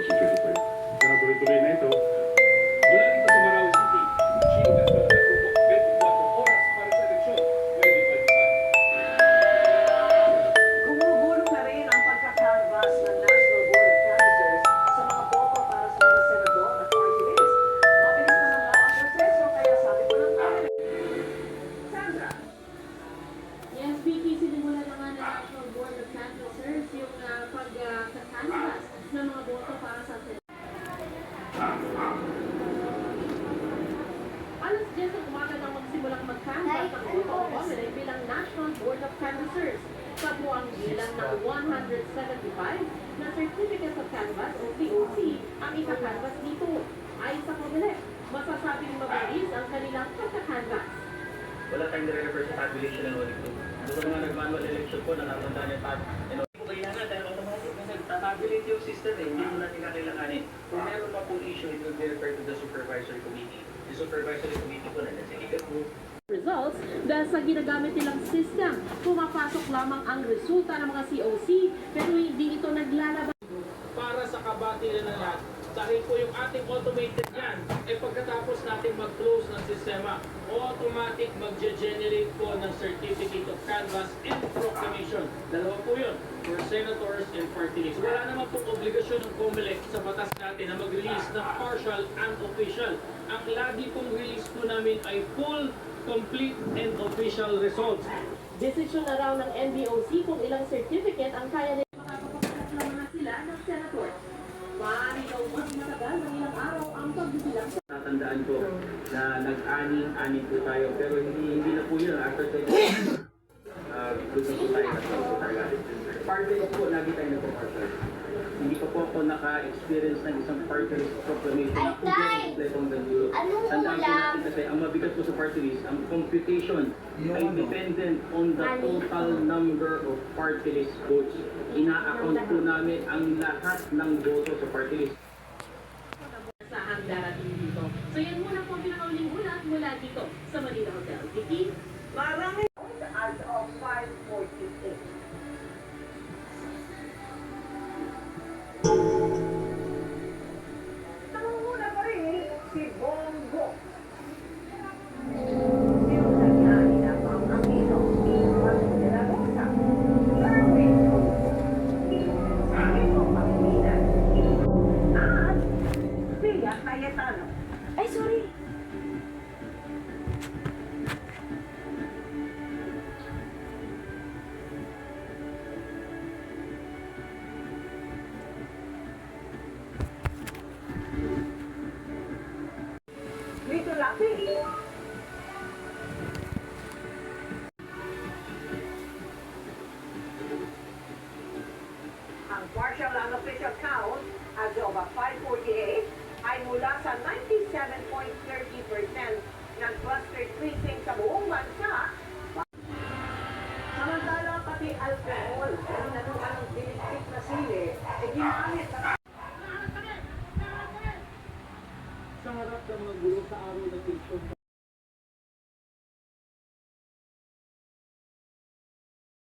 prosecution pa rin. Sana tuloy-tuloy na ito. Mula rito sa Marawi City, Chino Castro na tutok 24 oras para sa eleksyon 2025. Gumugulong na rin ang pagkakanvas ng National Board of Canvassers sa mga boto para sa mga senador at party list. Mabilis naman daw ang proseso kaya sabi ko lang Sandra. Yes, Vicky, sinimula na nga ng National Board of Canvassers yung pagkakanvas ng mga boto para sa Senado. Alas 10 ng umaga nang magsimulang mag-canvas ang boto ng Comelec bilang National Board of Canvassers. Kabuang bilang ng 175 na Certificate of Canvas o COC ang ika-canvas dito. Ayon sa Comelec, masasabing mabilis ang kanilang pagka-canvas. Wala tayong nire-refer sa tabulation and audit group. Doon sa mga nag-manual election po, nakakanta niya tab. And audit po kailangan dahil automatic kasi tatabulate yung system eh. Hindi mo natin kakailanganin. Kung meron pa pong issue, it will be referred to the supervisory committee. The supervisory committee po na nasa legal group. Results dahil sa ginagamit nilang system, pumapasok lamang ang resulta ng mga COC pero hindi ito naglalabas. Para sa kabatilan ng lahat, dahil po yung ating automated yan, pagkatapos natin mag-close ng sistema, automatic mag-generate po ng certificate of canvas and proclamation. Dalawa po yun, for senators and party lists. Wala naman pong obligasyon ng COMELEC sa batas natin na mag-release ng partial and official. Ang lagi pong release po namin ay full, complete, and official results. Desisyon na raw ng NBOC kung ilang certificate ang kaya nila makapagpapaklaman sila ng senator. Maaari daw mas matagal ng ilang araw ang pagbibilang sa Tatandaan ko na nag-aning-aning po tayo, pero hindi na po yun. After 10 gusto po tayo na po tayo. Party list po, lagi tayo nagpo-partial. Hindi pa po ako naka-experience ng isang party list proclamation na kompletong ganito. Tandaan po natin kasi ang mabigat po sa party list, ang computation ay dependent on the total number of party list votes. Ina-account po namin ang lahat ng boto sa party list. sa ang darating dito. So yan muna po ang pinakauling ulat mula dito sa Manila Hotel. Vicky? Marami as of 5:48. Nangunguna pa rin si Bongo. Pero nag-aanapang ang ito ni Juan de la Rosa. Marami ito ang minan. At Pia Cayetano. Ay, sorry. Dito lapit. Ang partial and official count as of 5:48 ay mula sa 97